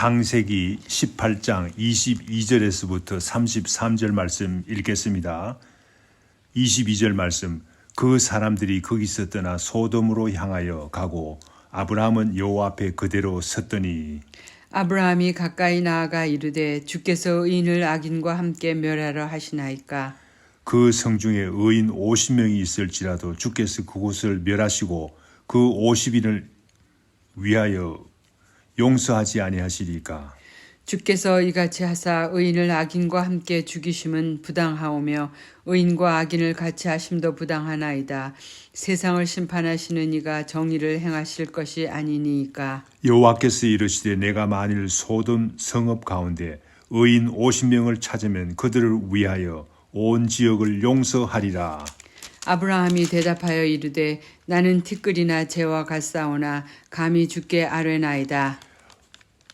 창세기 18장 22절에서부터 33절 말씀 읽겠습니다. 22절 말씀. 그 사람들이 거기서 떠나 소돔으로 향하여 가고 아브라함은 여호와 앞에 그대로 섰더니 아브라함이 가까이 나아가 이르되 주께서 의인을 악인과 함께 멸하라 하시나이까. 그 성중에 의인 50명이 있을지라도 주께서 그곳을 멸하시고 그 50인을 위하여 용서하지 아니하시리까. 주께서 이같이 하사 의인을 악인과 함께 죽이심은 부당하오며 의인과 악인을 같이 하심도 부당하나이다. 세상을 심판하시는 이가 정의를 행하실 것이 아니니이까. 여호와께서 이르시되 내가 만일 소돔 성읍 가운데 의인 50명을 찾으면 그들을 위하여 온 지역을 용서하리라. 아브라함이 대답하여 이르되 나는 티끌이나 재와 같사오나 감히 주께 아뢰나이다.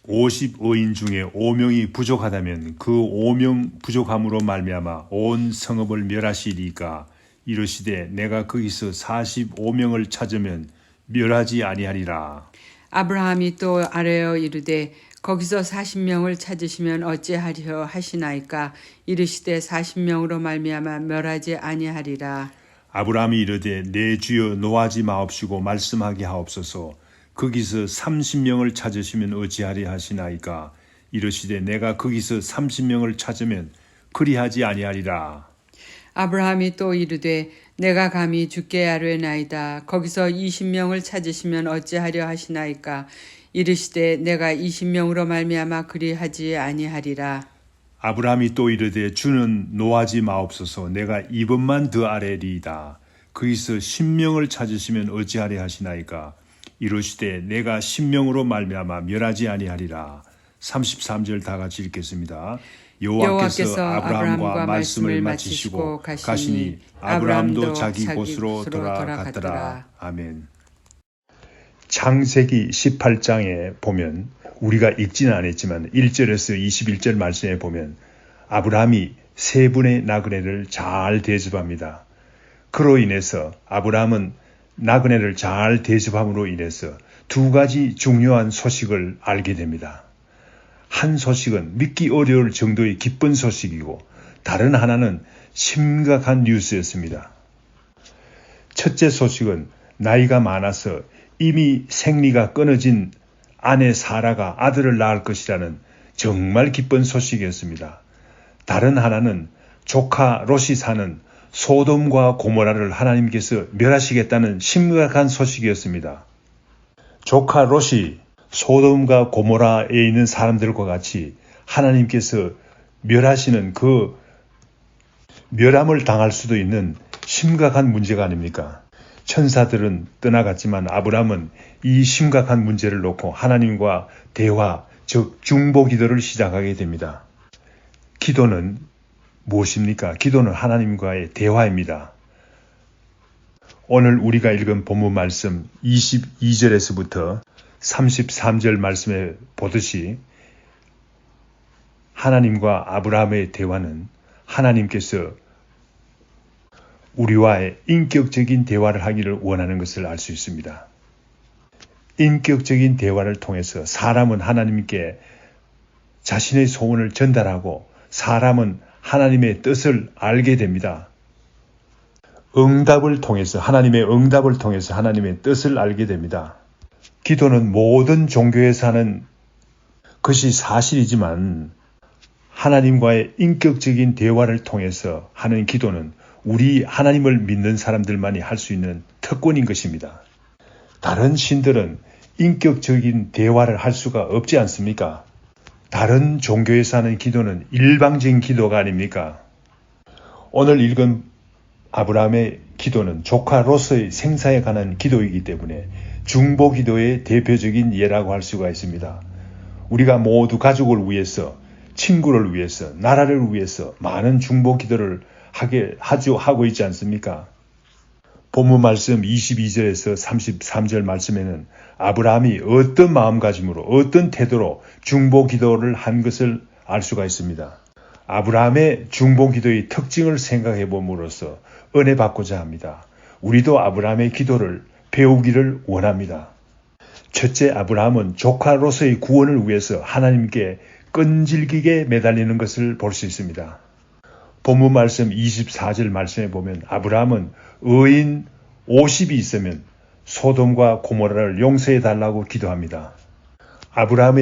50의인 중에 5명이 부족하다면 그 5명 부족함으로 말미암아 온 성읍을 멸하시리까. 이르시되 내가 거기서 45명을 찾으면 멸하지 아니하리라. 아브라함이 또 아뢰어 이르되 거기서 40명을 찾으시면 어찌하리요 하시나이까. 이르시되 40명으로 말미암아 멸하지 아니하리라. 아브라함이 이르되 내 주여 노하지 마옵시고 말씀하게 하옵소서. 거기서 30명을 찾으시면 어찌하리 하시나이까. 이르시되 내가 거기서 30명을 찾으면 그리하지 아니하리라. 아브라함이 또 이르되 내가 감히 주께 아뢰나이다. 거기서 20명을 찾으시면 어찌하려 하시나이까. 이르시되 내가 20명으로 말미암아 그리하지 아니하리라. 아브라함이 또 이르되 주는 노하지 마옵소서. 내가 이번만 더 아뢰리이다. 거기서 10명을 찾으시면 어찌하리 하시나이까. 이르시되 내가 10명으로 말미암아 멸하지 아니하리라. 33절 다 같이 읽겠습니다. 여호와께서 아브라함과 말씀을 마치시고 가시니 아브라함도 자기 곳으로 돌아갔더라. 아멘. 창세기 18장에 보면 우리가 읽지는 않았지만 1절에서 21절 말씀에 보면 아브라함이 세 분의 나그네를 잘 대접합니다. 그로 인해서 아브라함은 나그네를 잘 대접함으로 인해서 두 가지 중요한 소식을 알게 됩니다. 한 소식은 믿기 어려울 정도의 기쁜 소식이고 다른 하나는 심각한 뉴스였습니다. 첫째 소식은 나이가 많아서 이미 생리가 끊어진 아내 사라가 아들을 낳을 것이라는 정말 기쁜 소식이었습니다. 다른 하나는 조카 롯이 사는 소돔과 고모라를 하나님께서 멸하시겠다는 심각한 소식이었습니다. 조카 롯이 소돔과 고모라에 있는 사람들과 같이 하나님께서 멸하시는 그 멸함을 당할 수도 있는 심각한 문제가 아닙니까? 천사들은 떠나갔지만 아브라함은 이 심각한 문제를 놓고 하나님과 대화, 즉 중보 기도를 시작하게 됩니다. 기도는 무엇입니까? 기도는 하나님과의 대화입니다. 오늘 우리가 읽은 본문 말씀 22절에서부터 33절 말씀에 보듯이 하나님과 아브라함의 대화는 하나님께서 우리와의 인격적인 대화를 하기를 원하는 것을 알 수 있습니다. 인격적인 대화를 통해서 사람은 하나님께 자신의 소원을 전달하고 사람은 하나님의 뜻을 알게 됩니다. 응답을 통해서 하나님의 응답을 통해서 하나님의 뜻을 알게 됩니다. 기도는 모든 종교에서 하는 것이 사실이지만 하나님과의 인격적인 대화를 통해서 하는 기도는 우리 하나님을 믿는 사람들만이 할 수 있는 특권인 것입니다. 다른 신들은 인격적인 대화를 할 수가 없지 않습니까? 다른 종교에서 하는 기도는 일방적인 기도가 아닙니까? 오늘 읽은 아브라함의 기도는 조카 롯의 생사에 관한 기도이기 때문에 중보 기도의 대표적인 예라고 할 수가 있습니다. 우리가 모두 가족을 위해서, 친구를 위해서, 나라를 위해서 많은 중보 기도를 하고 있지 않습니까? 본문 말씀 22절에서 33절 말씀에는 아브라함이 어떤 마음가짐으로 어떤 태도로 중보 기도를 한 것을 알 수가 있습니다. 아브라함의 중보 기도의 특징을 생각해 봄으로써 은혜 받고자 합니다. 우리도 아브라함의 기도를 배우기를 원합니다. 첫째, 아브라함은 조카로서의 구원을 위해서 하나님께 끈질기게 매달리는 것을 볼 수 있습니다. 본문 말씀 24절 말씀에 보면 아브라함은 의인 50이 있으면 소돔과 고모라를 용서해 달라고 기도합니다. 아브라함과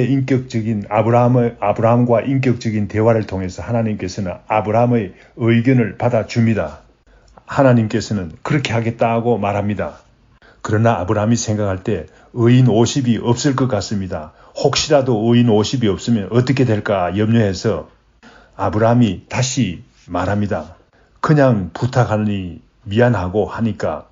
인격적인 대화를 통해서 하나님께서는 아브라함의 의견을 받아줍니다. 하나님께서는 그렇게 하겠다고 말합니다. 그러나 아브라함이 생각할 때 의인 50이 없을 것 같습니다. 혹시라도 의인 50이 없으면 어떻게 될까 염려해서 아브라함이 다시 말합니다. 그냥 부탁하니 미안하고 하니까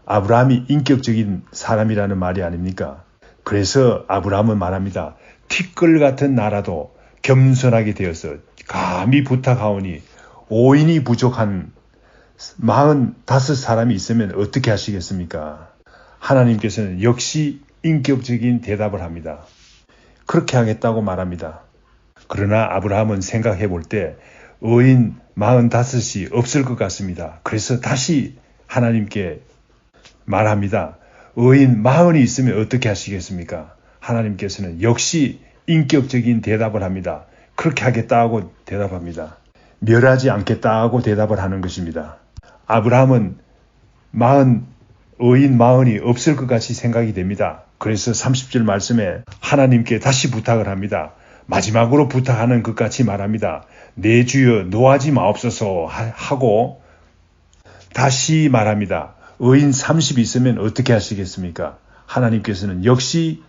아브라함이 인격적인 사람이라는 말이 아닙니까? 그래서 아브라함은 말합니다. 티끌 같은 나라도 겸손하게 되어서 감히 부탁하오니 5인이 부족한 45사람이 있으면 어떻게 하시겠습니까? 하나님께서는 역시 인격적인 대답을 합니다. 그렇게 하겠다고 말합니다. 그러나 아브라함은 생각해 볼 때 의인 45이 없을 것 같습니다. 그래서 다시 하나님께 말합니다. 의인 40이 있으면 어떻게 하시겠습니까? 하나님께서는 역시 인격적인 대답을 합니다. 그렇게 하겠다고 대답합니다. 멸하지 않겠다고 대답을 하는 것입니다. 아브라함은 의인 40이 없을 것 같이 생각이 됩니다. 그래서 30절 말씀에 하나님께 다시 부탁을 합니다. 마지막으로 부탁하는 것 같이 말합니다. 내 주여 노하지 마옵소서 하고 다시 말합니다. 의인 30이 있으면 어떻게 하시겠습니까? 하나님께서는 역시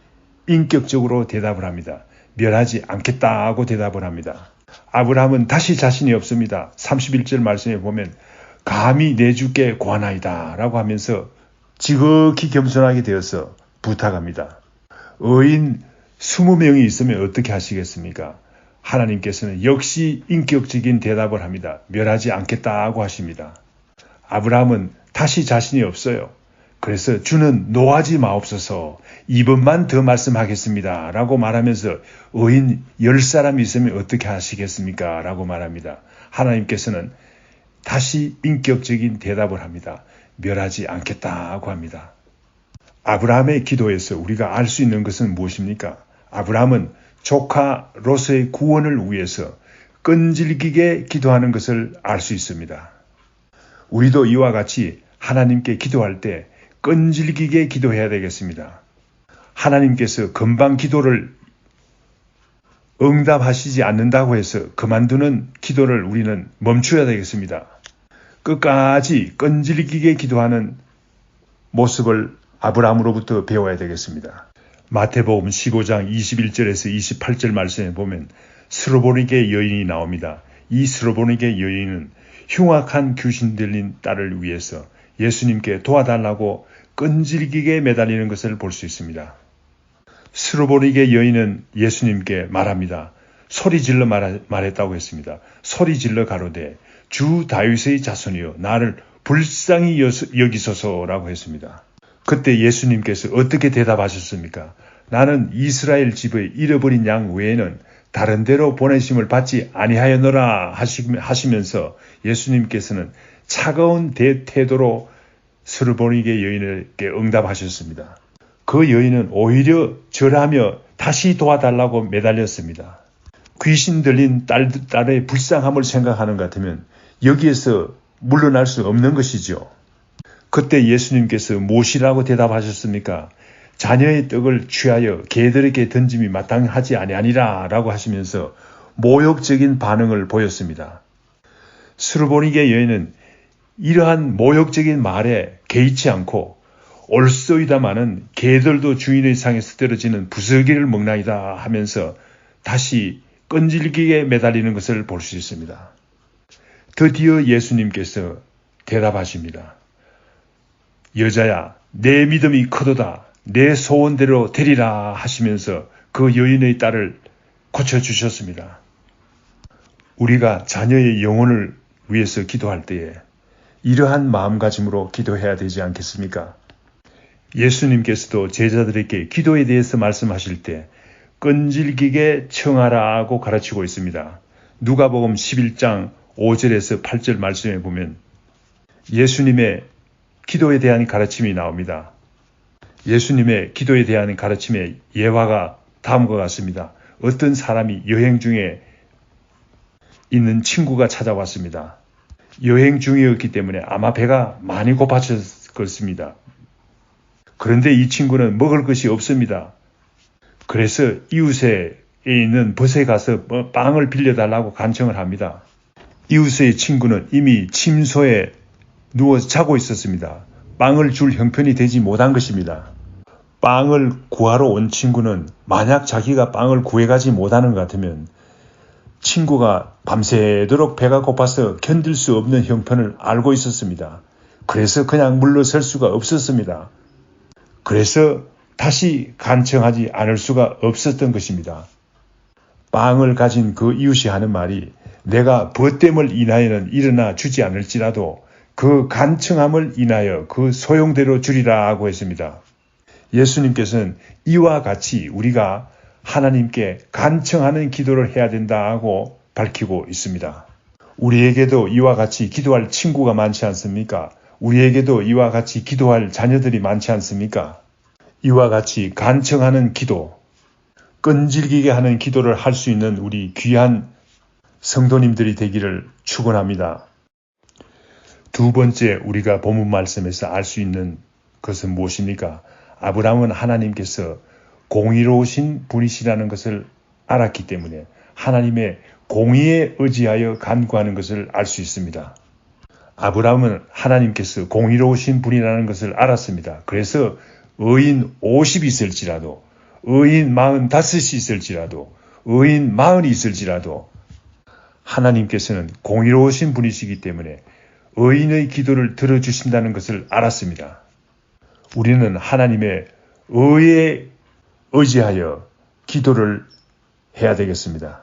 인격적으로 대답을 합니다. 멸하지 않겠다고 대답을 합니다. 아브라함은 다시 자신이 없습니다. 31절 말씀에 보면 감히 내 주께 구하나이다 라고 하면서 지극히 겸손하게 되어서 부탁합니다. 의인 20명이 있으면 어떻게 하시겠습니까? 하나님께서는 역시 인격적인 대답을 합니다. 멸하지 않겠다고 하십니다. 아브라함은 다시 자신이 없어요. 그래서 주는 노하지 마옵소서 이번만 더 말씀하겠습니다 라고 말하면서 의인 10사람이 있으면 어떻게 하시겠습니까? 라고 말합니다. 하나님께서는 다시 인격적인 대답을 합니다. 멸하지 않겠다고 합니다. 아브라함의 기도에서 우리가 알 수 있는 것은 무엇입니까? 아브라함은 조카 롯의 구원을 위해서 끈질기게 기도하는 것을 알 수 있습니다. 우리도 이와 같이 하나님께 기도할 때 끈질기게 기도해야 되겠습니다. 하나님께서 금방 기도를 응답하시지 않는다고 해서 그만두는 기도를 우리는 멈춰야 되겠습니다. 끝까지 끈질기게 기도하는 모습을 아브라함으로부터 배워야 되겠습니다. 마태복음 15장 21절에서 28절 말씀에 보면 스로보니게 여인이 나옵니다. 이 스로보니게 여인은 흉악한 귀신 들린 딸을 위해서 예수님께 도와달라고 끈질기게 매달리는 것을 볼 수 있습니다. 스로보니게 여인은 예수님께 말합니다. 소리질러 말했다고 했습니다. 소리질러 가로되 주 다윗의 자손이여 나를 불쌍히 여기소서라고 했습니다. 그때 예수님께서 어떻게 대답하셨습니까? 나는 이스라엘 집의 잃어버린 양 외에는 다른 데로 보내심을 받지 아니하였노라 하시면서 예수님께서는 차가운 태도로 스로보니게 여인에게 응답하셨습니다. 그 여인은 오히려 절하며 다시 도와달라고 매달렸습니다. 귀신 들린 딸의 불쌍함을 생각하는 것 같으면 여기에서 물러날 수 없는 것이죠. 그때 예수님께서 무엇이라고 대답하셨습니까? 자녀의 떡을 취하여 개들에게 던짐이 마땅하지 아니하니라 라고 하시면서 모욕적인 반응을 보였습니다. 스로보니게 여인은 이러한 모욕적인 말에 개의치 않고 옳소이다마는 개들도 주인의 상에서 떨어지는 부스러기를 먹나이다 하면서 다시 끈질기게 매달리는 것을 볼 수 있습니다. 드디어 예수님께서 대답하십니다. 여자야, 내 믿음이 크도다. 내 소원대로 되리라 하시면서 그 여인의 딸을 고쳐주셨습니다. 우리가 자녀의 영혼을 위해서 기도할 때에 이러한 마음가짐으로 기도해야 되지 않겠습니까? 예수님께서도 제자들에게 기도에 대해서 말씀하실 때 끈질기게 청하라고 가르치고 있습니다. 누가복음 11장 5절에서 8절 말씀에 보면 예수님의 기도에 대한 가르침이 나옵니다. 예수님의 기도에 대한 가르침의 예화가 다음과 같습니다. 어떤 사람이 여행 중에 있는 친구가 찾아왔습니다. 여행 중이었기 때문에 아마 배가 많이 고팠을 것입니다. 그런데 이 친구는 먹을 것이 없습니다. 그래서 이웃에 있는 벗에 가서 빵을 빌려달라고 간청을 합니다. 이웃의 친구는 이미 침소에 누워서 자고 있었습니다. 빵을 줄 형편이 되지 못한 것입니다. 빵을 구하러 온 친구는 만약 자기가 빵을 구해가지 못하는 것 같으면 친구가 밤새도록 배가 고파서 견딜 수 없는 형편을 알고 있었습니다. 그래서 그냥 물러설 수가 없었습니다. 그래서 다시 간청하지 않을 수가 없었던 것입니다. 빵을 가진 그 이웃이 하는 말이 내가 벗됨을 인하여는 일어나 주지 않을지라도 그 간청함을 인하여 그 소용대로 주리라 하고 했습니다. 예수님께서는 이와 같이 우리가 하나님께 간청하는 기도를 해야 된다 하고 밝히고 있습니다. 우리에게도 이와 같이 기도할 친구가 많지 않습니까? 우리에게도 이와 같이 기도할 자녀들이 많지 않습니까? 이와 같이 간청하는 기도, 끈질기게 하는 기도를 할 수 있는 우리 귀한 성도님들이 되기를 축원합니다. 두 번째 우리가 본문 말씀에서 알 수 있는 것은 무엇입니까? 아브라함은 하나님께서 공의로우신 분이시라는 것을 알았기 때문에 하나님의 공의에 의지하여 간구하는 것을 알 수 있습니다. 아브라함은 하나님께서 공의로우신 분이라는 것을 알았습니다. 그래서 의인 50이 있을지라도, 의인 45이 있을지라도, 의인 40이 있을지라도 하나님께서는 공의로우신 분이시기 때문에 의인의 기도를 들어주신다는 것을 알았습니다. 우리는 하나님의 의에 의지하여 기도를 해야 되겠습니다.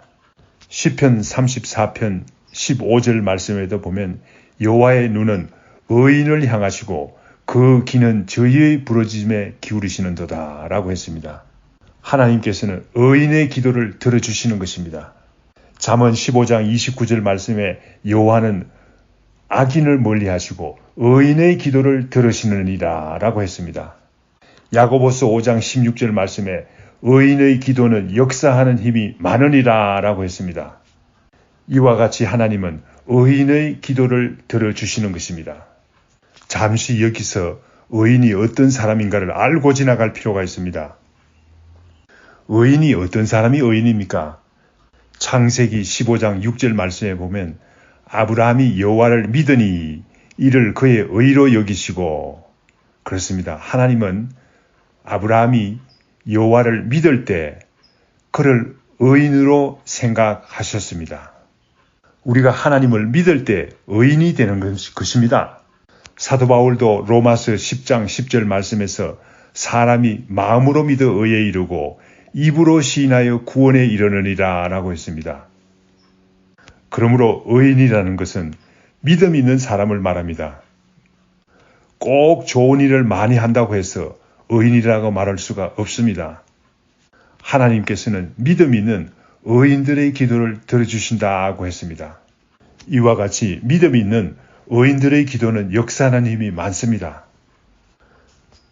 시편 34편 15절 말씀에도 보면 여호와의 눈은 의인을 향하시고 그 귀는 저희의 부르짖음에 기울이시는도다 라고 했습니다. 하나님께서는 의인의 기도를 들어주시는 것입니다. 잠언 15장 29절 말씀에 여호와는 악인을 멀리하시고 의인의 기도를 들으시느니라 라고 했습니다. 야고보서 5장 16절 말씀에 의인의 기도는 역사하는 힘이 많으니라 라고 했습니다. 이와 같이 하나님은 의인의 기도를 들어주시는 것입니다. 잠시 여기서 의인이 어떤 사람인가를 알고 지나갈 필요가 있습니다. 의인이 어떤 사람이 의인입니까? 창세기 15장 6절 말씀에 보면 아브라함이 여호와를 믿으니 이를 그의 의로 여기시고 그렇습니다. 하나님은 아브라함이 여호와를 믿을 때 그를 의인으로 생각하셨습니다. 우리가 하나님을 믿을 때 의인이 되는 것입니다. 사도 바울도 로마서 10장 10절 말씀에서 사람이 마음으로 믿어 의에 이르고 입으로 시인하여 구원에 이르느니라 라고 했습니다. 그러므로 의인이라는 것은 믿음 있는 사람을 말합니다. 꼭 좋은 일을 많이 한다고 해서 의인이라고 말할 수가 없습니다. 하나님께서는 믿음 있는 의인들의 기도를 들어주신다고 했습니다. 이와 같이 믿음 있는 의인들의 기도는 역사하는 힘이 많습니다.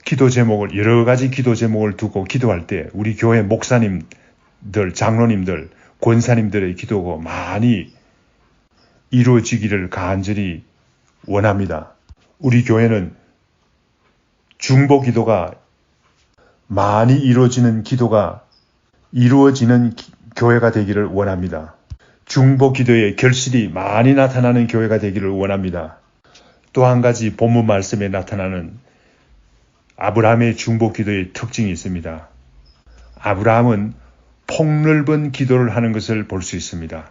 기도 제목을 여러 가지 기도 제목을 두고 기도할 때 우리 교회 목사님들, 장로님들, 권사님들의 기도가 많이 이루어지기를 간절히 원합니다. 우리 교회는 중보 기도가 많이 이루어지는 교회가 되기를 원합니다. 중보 기도의 결실이 많이 나타나는 교회가 되기를 원합니다. 또 한 가지 본문 말씀에 나타나는 아브라함의 중보 기도의 특징이 있습니다. 아브라함은 폭넓은 기도를 하는 것을 볼 수 있습니다.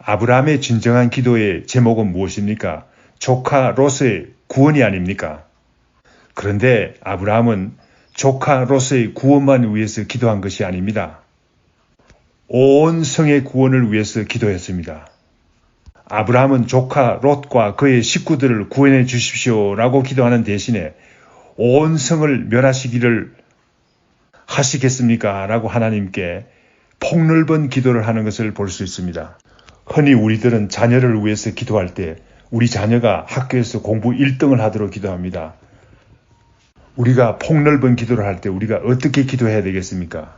아브라함의 진정한 기도의 제목은 무엇입니까? 조카 롯의 구원이 아닙니까? 그런데 아브라함은 조카 롯의 구원만 위해서 기도한 것이 아닙니다. 온 성의 구원을 위해서 기도했습니다. 아브라함은 조카 롯과 그의 식구들을 구원해 주십시오라고 기도하는 대신에 온 성을 멸하시기를 하시겠습니까? 라고 하나님께 폭넓은 기도를 하는 것을 볼 수 있습니다. 흔히 우리들은 자녀를 위해서 기도할 때 우리 자녀가 학교에서 공부 1등을 하도록 기도합니다. 우리가 폭넓은 기도를 할 때 우리가 어떻게 기도해야 되겠습니까?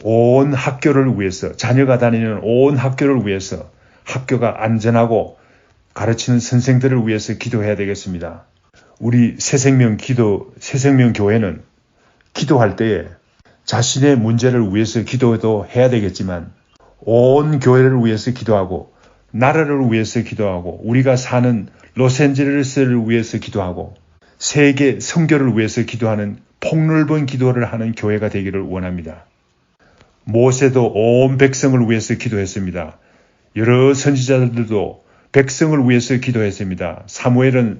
온 학교를 위해서, 자녀가 다니는 온 학교를 위해서, 학교가 안전하고 가르치는 선생들을 위해서 기도해야 되겠습니다. 우리 새생명 교회는 기도할 때에 자신의 문제를 위해서 기도도 해야 되겠지만 온 교회를 위해서 기도하고 나라를 위해서 기도하고 우리가 사는 로스앤젤레스를 위해서 기도하고 세계 선교를 위해서 기도하는 폭넓은 기도를 하는 교회가 되기를 원합니다. 모세도 온 백성을 위해서 기도했습니다. 여러 선지자들도 백성을 위해서 기도했습니다. 사무엘상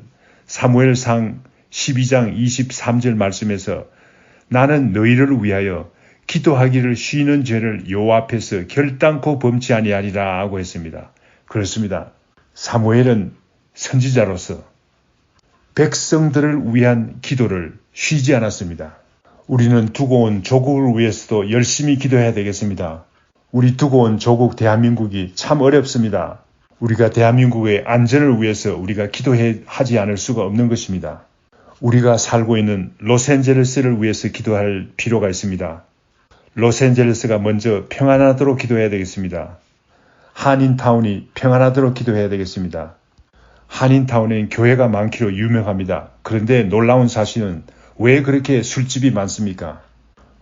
12장 23절 말씀에서 나는 너희를 위하여 기도하기를 쉬는 죄를 여호와 앞에서 결단코 범치 아니하리라 하고 했습니다. 그렇습니다. 사무엘은 선지자로서 백성들을 위한 기도를 쉬지 않았습니다. 우리는 두고 온 조국을 위해서도 열심히 기도해야 되겠습니다. 우리 두고 온 조국 대한민국이 참 어렵습니다. 우리가 대한민국의 안전을 위해서 우리가 기도하지 않을 수가 없는 것입니다. 우리가 살고 있는 로스앤젤레스를 위해서 기도할 필요가 있습니다. 로스앤젤레스가 먼저 평안하도록 기도해야 되겠습니다. 한인타운이 평안하도록 기도해야 되겠습니다. 한인타운엔 교회가 많기로 유명합니다. 그런데 놀라운 사실은 왜 그렇게 술집이 많습니까?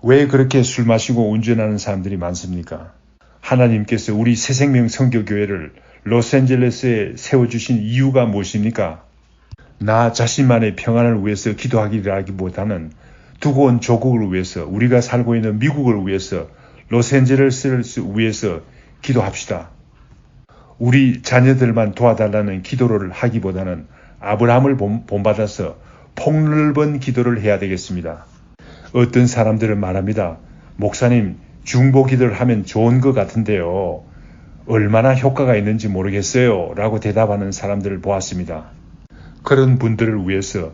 왜 그렇게 술 마시고 운전하는 사람들이 많습니까? 하나님께서 우리 새생명 선교교회를 로스앤젤레스에 세워주신 이유가 무엇입니까? 나 자신만의 평안을 위해서 기도하기라기보다는 두고 온 조국을 위해서, 우리가 살고 있는 미국을 위해서, 로스앤젤레스를 위해서 기도합시다. 우리 자녀들만 도와달라는 기도를 하기보다는 아브라함을 본받아서 폭넓은 기도를 해야 되겠습니다. 어떤 사람들은 말합니다. 목사님, 중보 기도를 하면 좋은 것 같은데요. 얼마나 효과가 있는지 모르겠어요. 라고 대답하는 사람들을 보았습니다. 그런 분들을 위해서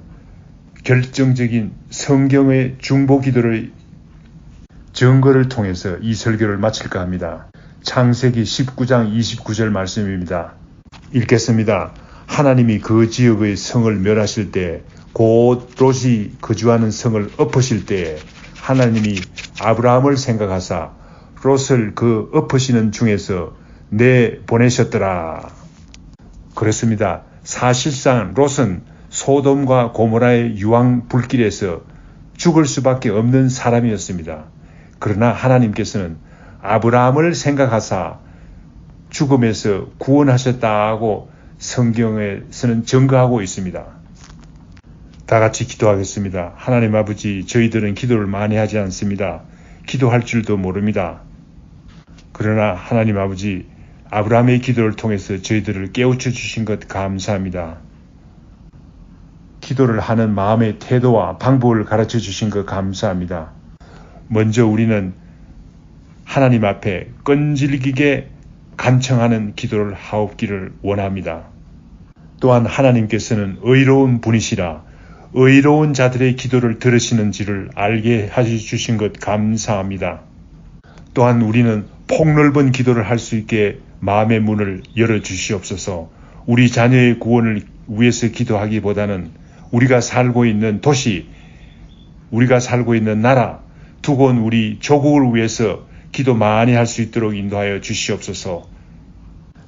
결정적인 성경의 중보 기도를 증거를 통해서 이 설교를 마칠까 합니다. 창세기 19장 29절 말씀입니다. 읽겠습니다. 하나님이 그 지역의 성을 멸하실 때, 곧 롯이 거주하는 성을 엎으실 때 하나님이 아브라함을 생각하사 롯을 그 엎으시는 중에서 내보내셨더라. 그렇습니다. 사실상 롯은 소돔과 고모라의 유황 불길에서 죽을 수밖에 없는 사람이었습니다. 그러나 하나님께서는 아브라함을 생각하사 죽음에서 구원하셨다고 성경에서는 증거하고 있습니다. 다 같이 기도하겠습니다. 하나님 아버지, 저희들은 기도를 많이 하지 않습니다. 기도할 줄도 모릅니다. 그러나 하나님 아버지, 아브라함의 기도를 통해서 저희들을 깨우쳐 주신 것 감사합니다. 기도를 하는 마음의 태도와 방법을 가르쳐 주신 것 감사합니다. 먼저 우리는 하나님 앞에 끈질기게 간청하는 기도를 하옵기를 원합니다. 또한 하나님께서는 의로운 분이시라 의로운 자들의 기도를 들으시는지를 알게 해주신 것 감사합니다. 또한 우리는 폭넓은 기도를 할 수 있게 마음의 문을 열어주시옵소서. 우리 자녀의 구원을 위해서 기도하기보다는 우리가 살고 있는 도시, 우리가 살고 있는 나라, 두고 온 우리 조국을 위해서 기도 많이 할 수 있도록 인도하여 주시옵소서.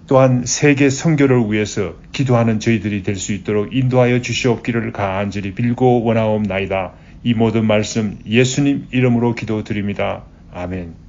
또한 세계 선교를 위해서 기도하는 저희들이 될 수 있도록 인도하여 주시옵기를 간절히 빌고 원하옵나이다. 이 모든 말씀 예수님 이름으로 기도드립니다. 아멘.